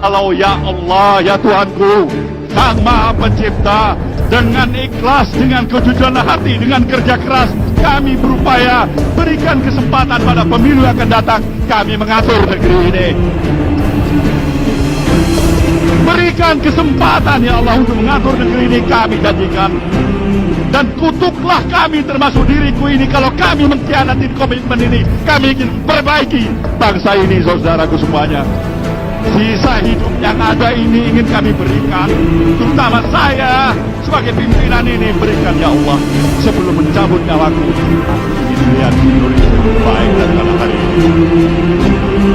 Kalau ya Allah, ya Tuhanku, Sang Maha Pencipta, dengan ikhlas, dengan kejujuran hati, dengan kerja keras, kami berupaya berikan kesempatan pada pemilu yang akan datang. Kami mengatur negeri ini. Berikan kesempatan ya Allah untuk mengatur negeri ini, kami janjikan. Dan kutuklah kami termasuk diriku ini kalau kami mengkhianati komitmen ini. Kami ingin perbaiki bangsa ini, saudaraku semuanya. Sisa hidup yang ada ini ingin kami berikan, terutama saya sebagai pimpinan ini, berikan ya Allah sebelum mencabut nyawaku. Ingin lihat Indonesia lebih baik daripada hari ini.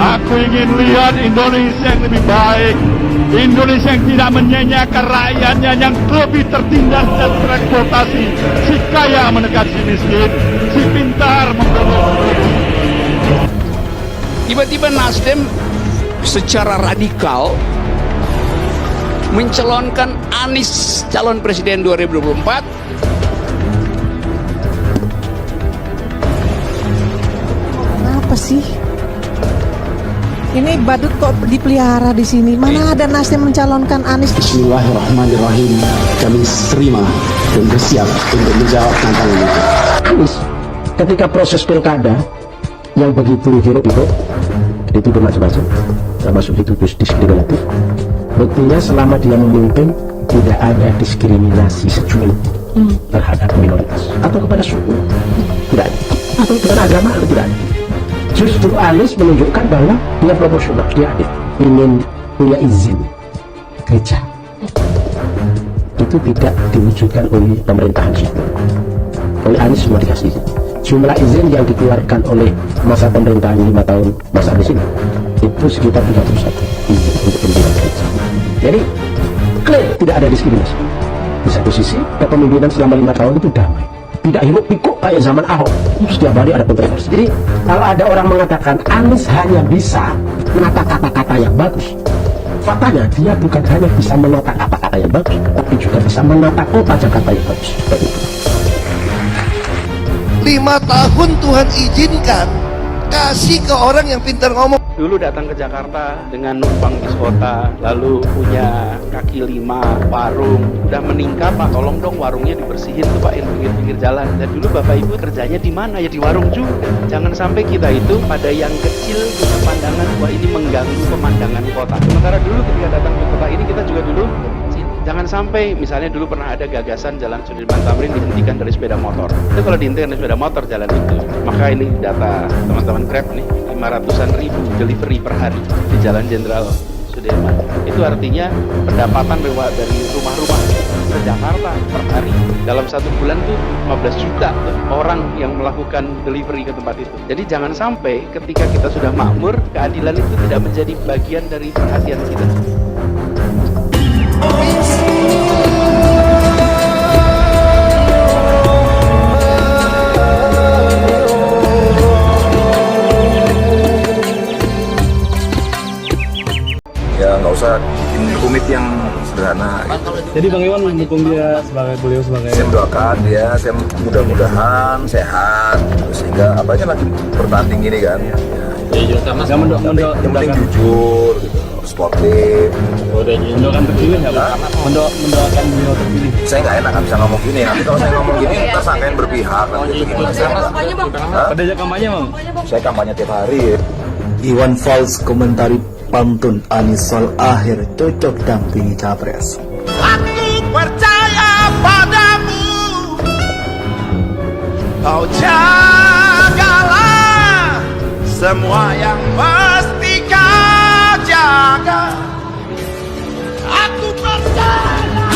Aku ingin lihat Indonesia yang lebih baik, Indonesia yang tidak menyanyiakan rakyatnya, yang lebih tertindas dan tereksploitasi. Si kaya menekan si miskin, si pintar membunuh. Tiba-tiba Nasdem secara radikal mencalonkan Anies calon presiden 2024. Apa sih? Ini badut kok dipelihara di sini? Mana ada Nasdem mencalonkan Anies? Bismillahirrahmanirrahim. Kami terima dan bersiap untuk menjawab tantangan itu. Anies ketika proses pilkada yang begitu hiruk-pikuk, itu macam-macam, termasuk itu diskriminatif. Buktinya selama dia memimpin tidak ada diskriminasi secuil terhadap minoritas atau kepada suku, tidak ada, atau kepada agama, tidak ada. Justru Anies menunjukkan bahwa dia proporsional, dia adil, ingin punya izin gereja. Itu tidak diwujudkan oleh pemerintahan situ. Oleh Anies semua dikasih izin. Jumlah izin yang dikeluarkan oleh masa pemerintahan 5 tahun masa Anies ini itu sekitar 31 izin untuk pimpinan gereja. Jadi clear, tidak ada diskriminasi. Di satu sisi kepemimpinan selama 5 tahun itu damai, tidak hiruk-pikuk kayak zaman Ahok, setiap hari ada kontroversi. Jadi kalau ada orang mengatakan Anies hanya bisa menata kata-kata yang bagus, faktanya dia bukan hanya bisa menata kata-kata yang bagus, tapi juga bisa menata kota Jakarta yang bagus. 5 tahun Tuhan izinkan, kasih ke orang yang pintar ngomong. Dulu datang ke Jakarta dengan numpang bis kota, lalu punya kaki 5, warung, udah meningkat, Pak tolong dong warungnya dibersihin tuh Pak, yang pinggir-pinggir jalan. Dan dulu Bapak Ibu kerjanya di mana? Ya di warung juga. Jangan sampai kita itu pada yang kecil punya pandangan wah ini mengganggu pemandangan kota. Sementara dulu ketika datang ke kota ini kita juga dulu jangan sampai misalnya dulu pernah ada gagasan Jalan Sudirman Tamrin dihentikan dari sepeda motor. Itu kalau dihentikan dari sepeda motor jalan itu, maka ini data teman-teman Grab nih, 500-an ribu delivery per hari di Jalan Jenderal Sudirman. Itu artinya pendapatan dari rumah-rumah ke Jakarta per hari dalam 1 bulan tuh 15 juta tuh orang yang melakukan delivery ke tempat itu. Jadi jangan sampai ketika kita sudah makmur, keadilan itu tidak menjadi bagian dari perhatian kita. Ya nggak usah bikin rumit yang sederhana gitu. Jadi Bang Iwan mendukung dia beliau sebagai. Saya mendoakan dia, saya mudah-mudahan sehat sehingga apanya lagi bertanding ini kan. Ya juga Mas. Yang penting jujur gitu, sportif. Udah mendoakan terpilih nggak Pak? Mendoakan beliau terpilih. Saya nggak enak nggak bisa ngomong gini. Nanti kalau saya ngomong gini, kita sangkain berpihak. Nanti itu gimana? Saya nggak. Pada kampanye Bang? Saya kampanye tiap hari. Ya. Iwan Fals komentari pantun Anies soal akhir cocok dampingi capres. Aku percaya padamu, kau jagalah semua yang mesti kau jaga. Aku percaya.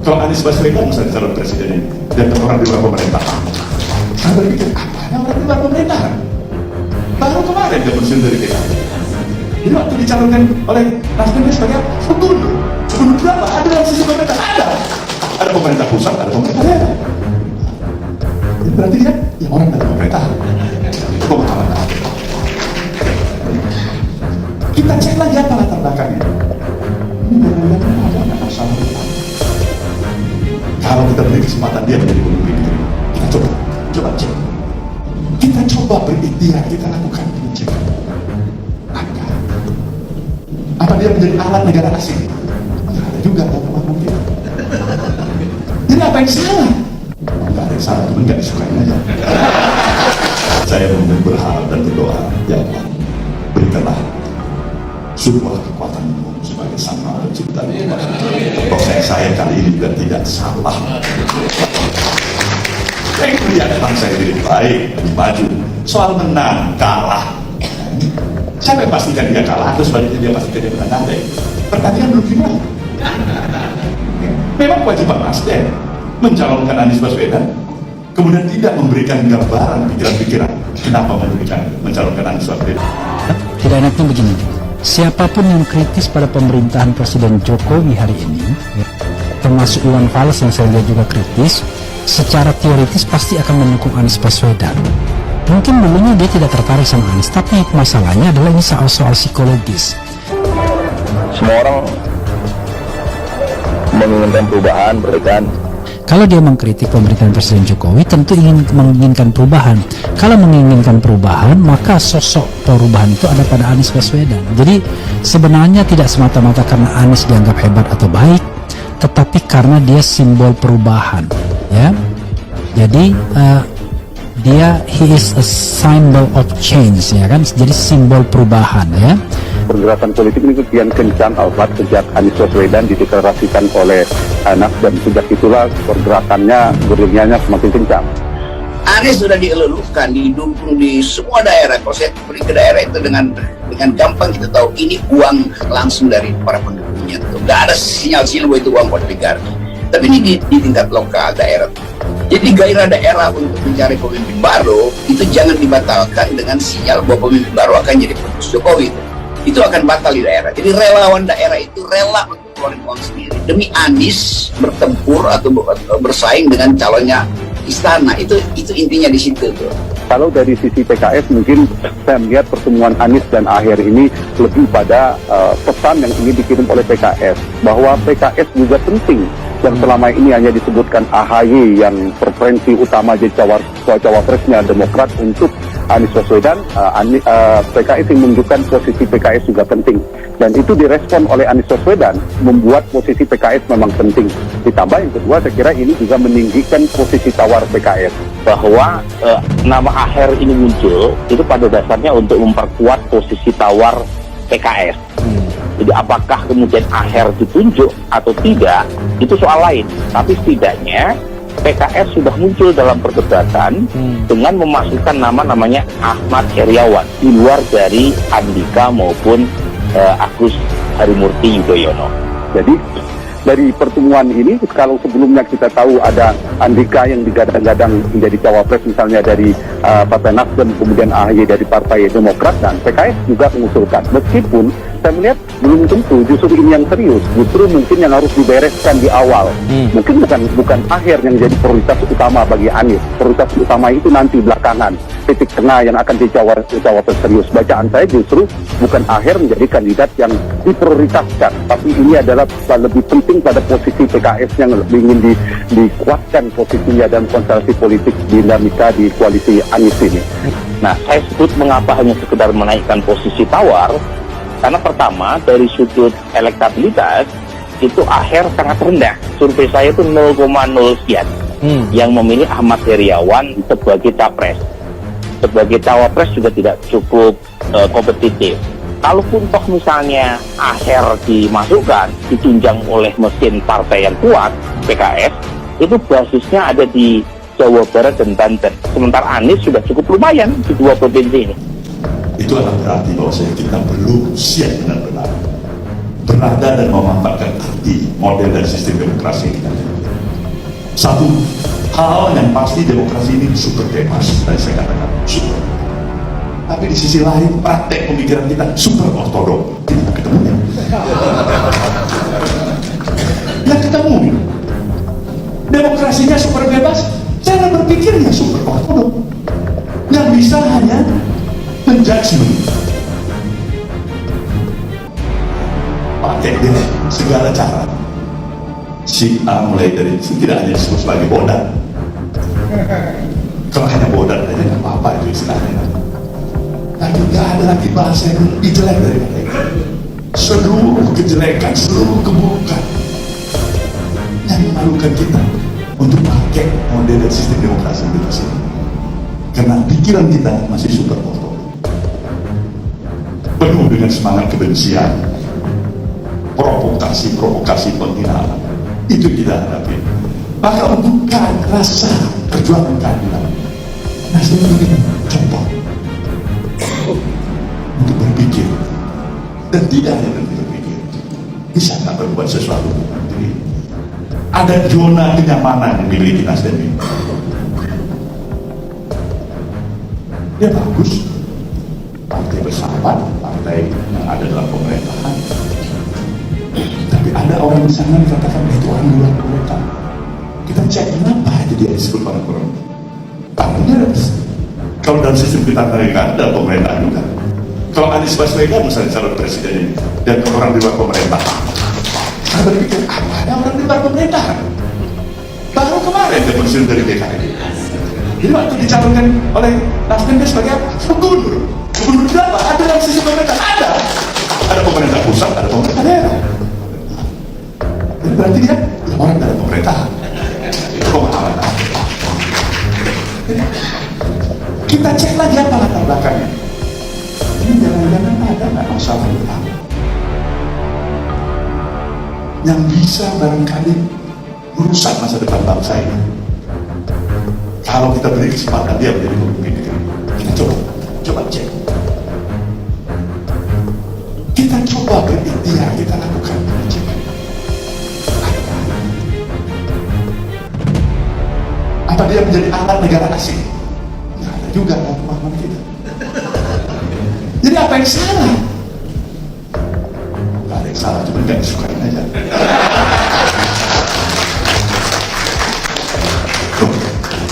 Kalau Anies Baswedan misalnya calon presiden ini dan orang di luar pemerintahan, saya berpikir apa ada orang di luar pemerintahan? Baru kemarin dia pensiun dari PKB. Jadi waktu dicalonkan oleh Nasdem sebagai gubernur, gubernur berapa? Ada dalam sisi pemerintah ada. Ada pemerintah pusat, ada pemerintah daerah. Jadi berarti dia yang orang dari pemerintahan. Itu pemahaman aku. Kita cek lagi apa latar belakangnya. Ini ada masalah. Kalau kita beri kesempatan dia menjadi pemimpin, kita coba cek. Kita coba berikhtiar, kita lakukan pengecekan. dia menjadi alat negara asing? Nggak ada juga, mungkin. Jadi apa yang salah? Nggak ada yang salah, cuma nggak disukai aja. Saya berharap dan berdoa, ya Allah, berikanlah sebuah kekuatan sebagai sang maha pencipta. Proses saya kali ini juga tidak salah. Saya melihat bangsa yang lebih baik, lebih maju. Soal menang, kalah. Siapa yang pastikan dia kalah atau sebaliknya dia pastikan dia menang? Pertandingan belum dimulai. Memang kewajiban Nasdem mencalonkan Anies Baswedan, kemudian tidak memberikan gambaran pikiran-pikiran kenapa mencalonkan Anies Baswedan. Tidak enaknya begini, siapapun yang kritis pada pemerintahan Presiden Jokowi hari ini, termasuk Iwan Fals yang saya lihat juga kritis, secara teoritis pasti akan mendukung Anies Baswedan. Mungkin dulunya dia tidak tertarik sama Anies, tapi masalahnya adalah ini soal psikologis. Semua orang menginginkan perubahan, perbaikan. Kalau dia mengkritik pemerintahan Presiden Jokowi, tentu menginginkan perubahan. Kalau menginginkan perubahan, maka sosok perubahan itu ada pada Anies Baswedan. Jadi sebenarnya tidak semata-mata karena Anies dianggap hebat atau baik, tetapi karena dia simbol perubahan, ya. Jadi he is a symbol of change, ya kan? Jadi simbol perubahan, ya. Pergerakan politik ini kian kencang Alfat sejak Anies Baswedan dideklarasikan oleh Nasdem. Sejak itulah pergerakannya, gerilyanya semakin kencang. Anies sudah dielulukan, didukung di semua daerah. Kalau saya pergi ke daerah itu dengan gampang kita tahu ini uang langsung dari para pendukungnya. Nggak ada sinyal-sinyal bahwa itu uang oligarki. Tapi ini di tingkat lokal daerah. Jadi gairah daerah untuk mencari pemimpin baru itu jangan dibatalkan dengan sinyal bahwa pemimpin baru akan jadi penerus Jokowi. Itu akan batal di daerah. Jadi relawan daerah itu rela untuk keluarin uang sendiri demi Anies bertempur atau bersaing dengan calonnya istana. Itu intinya di situ tuh. Kalau dari sisi PKS mungkin saya melihat pertemuan Anies dan Aher ini lebih pada pesan yang ingin dikirim oleh PKS bahwa PKS juga penting. Dan selama ini hanya disebutkan AHY yang preferensi utama jadi cawapresnya Demokrat untuk Anies Baswedan, PKS yang menunjukkan posisi PKS juga penting. Dan itu direspon oleh Anies Baswedan, membuat posisi PKS memang penting. Ditambah yang kedua, saya kira ini juga meninggikan posisi tawar PKS. Bahwa nama Aher ini muncul, itu pada dasarnya untuk memperkuat posisi tawar PKS. Jadi apakah kemudian Aher ditunjuk atau tidak, itu soal lain. Tapi setidaknya PKS sudah muncul dalam perdebatan dengan memasukkan namanya Ahmad Heriawan di luar dari Andika maupun Agus Harimurti Yudhoyono. Jadi dari pertemuan ini, kalau sebelumnya kita tahu ada Andika yang digadang-gadang menjadi cawapres misalnya dari Partai Nasdem, kemudian AHY dari Partai Demokrat, dan PKS juga mengusulkan. Meskipun saya melihat belum tentu justru ini yang serius, justru mungkin yang harus dibereskan di awal. Mungkin bukan Aher yang jadi prioritas utama bagi Anies. Prioritas utama itu nanti belakangan, titik tengah yang akan cawapres serius. Bacaan saya justru bukan Aher menjadi kandidat yang diprioritaskan, tapi ini adalah lebih penting pada posisi PKS yang lebih ingin dikuatkan posisinya dan konstelasi politik dinamika di koalisi Anies ini. Nah, saya sebut mengapa hanya sekedar menaikkan posisi tawar, karena pertama dari sudut elektabilitas itu Aher sangat rendah. Survei saya itu 0,0 sekian yang memilih Ahmad Heriawan sebagai capres. Sebagai cawapres juga tidak cukup kompetitif. Kalaupun toh misalnya Aher dimasukkan, ditunjang oleh mesin partai yang kuat, PKS, itu basisnya ada di Jawa Barat dan Banten. Sementara Anies sudah cukup lumayan di dua provinsi ini. Itu adalah berarti bahwa kita belum siap benar-benar berada dan memanfaatkan arti model dan sistem demokrasi kita. Satu hal yang pasti, demokrasi ini super bebas, dan saya katakan super. Tapi di sisi lain praktek pemikiran kita super ortodok. Kita ketemunya. Yang ketemu. Demokrasinya super bebas, cara berpikirnya super ortodok. Yang bisa hanya menjudgment. Pakai deh segala cara. Si A mulai dari tidak hanya disebut sebagai bodan. Kalau hanya bodan aja nggak apa-apa itu istilahnya. Tapi nggak ada lagi bahasa yang lebih jelek daripada itu. seluruh kejelekan, seluruh keburukan yang memalukan kita untuk pakai model dan sistem demokrasi kita sendiri. Karena pikiran kita masih super kotor, penuh dengan semangat kebencian, provokasi penghinaan. Itu kita hadapi. Maka untuk rasa perjuangan keadilan, Nasdem ingin coba untuk berpikir, dan tidak hanya berpikir, bisa nggak berbuat sesuatu. Jadi, ada zona kenyamanan yang dimiliki Nasdem ini. Dia bagus, partai bersahabat, partai yang ada dalam pemerintahan. Tapi ada orang di sana yang katakan itu orang luar pemerintahan. Kita cek kenapa itu dia disebut orang koruptor. Tangannya kalau dalam sistem kita kan ada pemerintahan juga. Kalau Anies Baswedan misalnya calon presiden ini dan orang di luar pemerintahan, saya berpikir apa ada orang di luar pemerintahan? Baru kemarin dia pensiun dari DKI. Jadi waktu dicalonkan oleh Nasdem dia sebagai apa? Gubernur. Gubernur berapa? Ada dalam sistem pemerintahan? Ada pemerintah pusat, ada pemerintah daerah. Jadi berarti dia orang dari pemerintahan. Itu pemahaman. Kita cek lagi apa latar belakangnya. Ini jangan-jangan ada nggak masalah utama yang bisa barangkali merusak masa depan bangsa ini. Kalau kita beri kesempatan dia menjadi pemimpin negeri, kita coba cek. Kita coba berikhtiar, kita lakukan pengecekan. Apa dia menjadi alat negara asing? Nggak ada juga dalam pemahaman kita. Jadi apa yang salah? Nggak ada yang salah, cuma nggak disukain aja.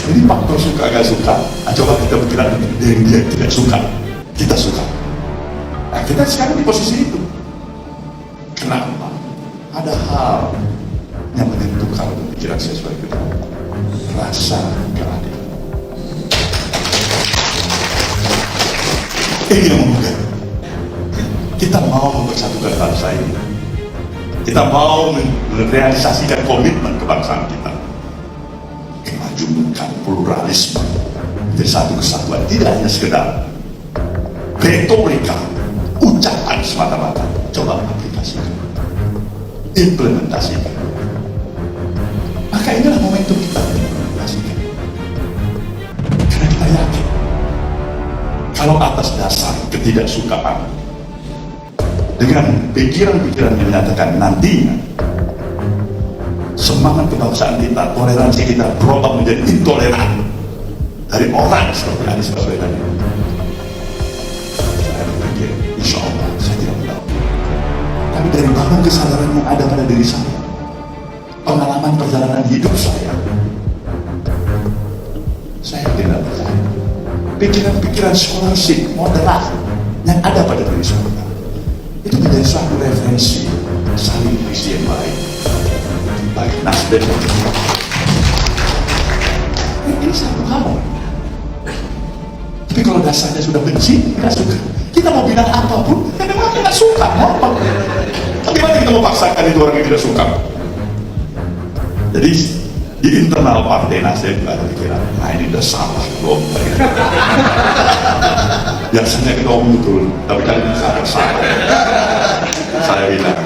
Jadi faktor suka gak suka, coba kita berkira yang dia tidak suka, kita suka. Nah kita sekarang di posisi itu. Kenapa? Ada hal yang menentukan pemikiran sesuai itu. Rasa keadilan. Ini yang membuat kita mau mempersatukan bangsa ini. Kita mau merealisasikan komitmen kebangsaan kita. Kemajukan pluralisme menjadi satu kesatuan, tidak hanya sekedar retorika, ucapan semata-mata. Coba aplikasikan, implementasikan. Maka inilah momentum kita implementasikan. Karena kita yakin kalau atas dasar ketidaksukaan dengan pikiran-pikiran yang menyatakan nantinya semangat kebangsaan kita, toleransi kita berubah menjadi intoleran dari orang seperti Anies Baswedan. Saya berpikir, insya Allah saya tidak tahu. Tapi dari bangun kesadaran yang ada pada diri saya, pengalaman perjalanan hidup saya tidak percaya. Pikiran-pikiran scholarship moderat yang ada pada diri saya itu menjadi suatu referensi saling isi yang baik. Baik Nasdem. Ini satu hal. Tapi kalau dasarnya sudah benci, tidak suka. Kita mau bilang apapun, memang tidak suka. Apa? Bagaimana kita mau paksakan itu orang yang tidak suka? Jadi di internal partai Nasdem ada pikiran, nah ini udah salah loh. Biasanya kita omong betul, tapi kali ini salah. Saya bilang,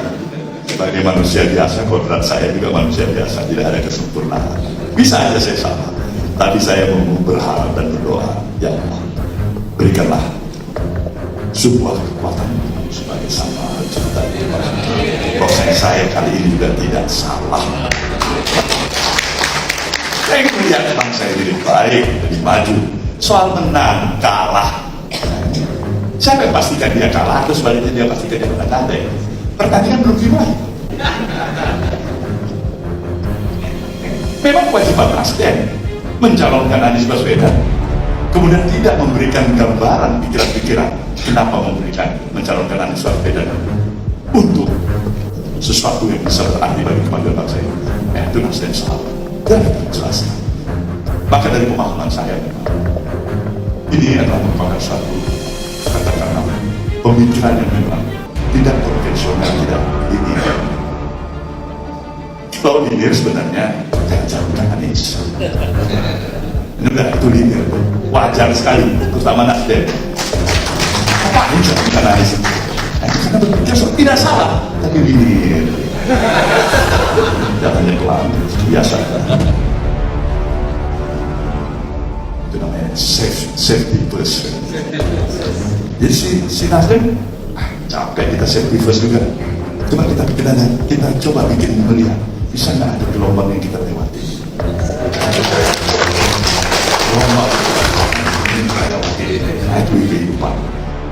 sebagai manusia biasa, kodrat saya juga manusia biasa, tidak ada kesempurnaan. Bisa aja saya salah, tapi saya mau berharap dan berdoa, ya Allah, berikanlah sebuah kekuatan sebagai sama cerita proses saya kali ini juga tidak salah. Saya ingin melihat bangsa ini lebih baik, lebih maju. Soal menang, kalah, siapa yang pastikan dia kalah atau sebaliknya dia pastikan dia menang? Ada ya? Pertandingan belum dimulai. Memang kewajiban Nasdem mencalonkan Anies Baswedan, kemudian tidak memberikan gambaran pikiran-pikiran kenapa mencalonkan Anies Baswedan untuk sesuatu yang bisa berarti bagi kemajuan bangsa ini. Itu Nasdem salah dan kita jelaskan. Maka dari pemahaman saya ini adalah merupakan suatu katakanlah pemikiran yang memang tidak konvensional, tidak linear. Kalau linear sebenarnya jangan Anies. Ini udah itu linear, wajar sekali, terutama Nasdem. Ngapain jangan Anies? Karena berpikir tidak salah, tapi linear. Jalannya pelan, biasa. Itu namanya safety first. Jadi si Nasdem capek kita safety first juga. Coba kita coba bikin melihat, bisa nggak ada gelombang yang kita lewati? Gelombang yang kita lewati itu kehidupan.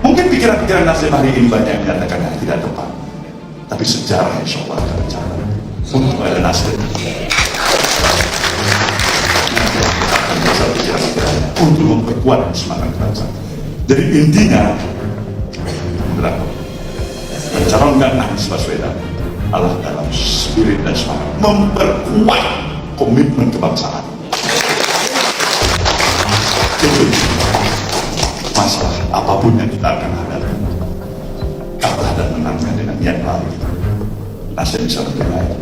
Mungkin pikiran-pikiran Nasdem hari ini banyak yang menyatakan tidak tepat, tapi sejarah insya Allah akan berjalan untuk ada Nasdem. Untuk memperkuat semangat bangsa. Jadi intinya adalah mencalonkan Anies Baswedan adalah dalam spirit dan semangat memperkuat komitmen kebangsaan. Itu masalah apapun yang kita akan hadapi, kalah dan menangnya dengan niat baik, Nasdem bisa lebih baik.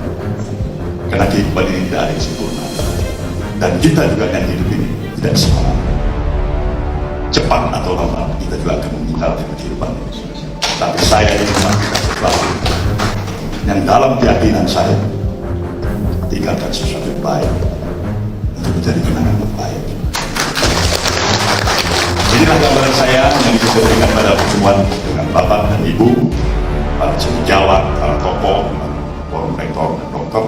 Karena kehidupan ini tidak ada yang sempurna, dan kita juga yang hidup ini tidak sama. Cepat atau lambat kita juga akan meninggalkan kehidupan ini. Tapi saya ingin melakukan sesuatu yang dalam keyakinan saya tinggalkan sesuatu yang baik untuk menjadi kenangan yang baik. Inilah gambaran saya yang diberikan pada pertemuan dengan Bapak dan Ibu, para cendekiawan, para tokoh, forum rektor dan dokter.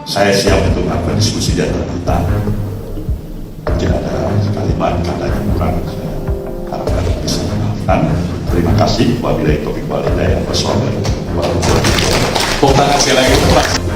Saya siap untuk melakukan diskusi di antara kita. Tidak ada kalimat kata yang kurang, saya harapkan bisa memaafkan. Terima kasih. Wabillahi taufiq wal hidayah. Wassalamualaikum warahmatullahi wabarakatuh. Tepuk tangan sekali lagi.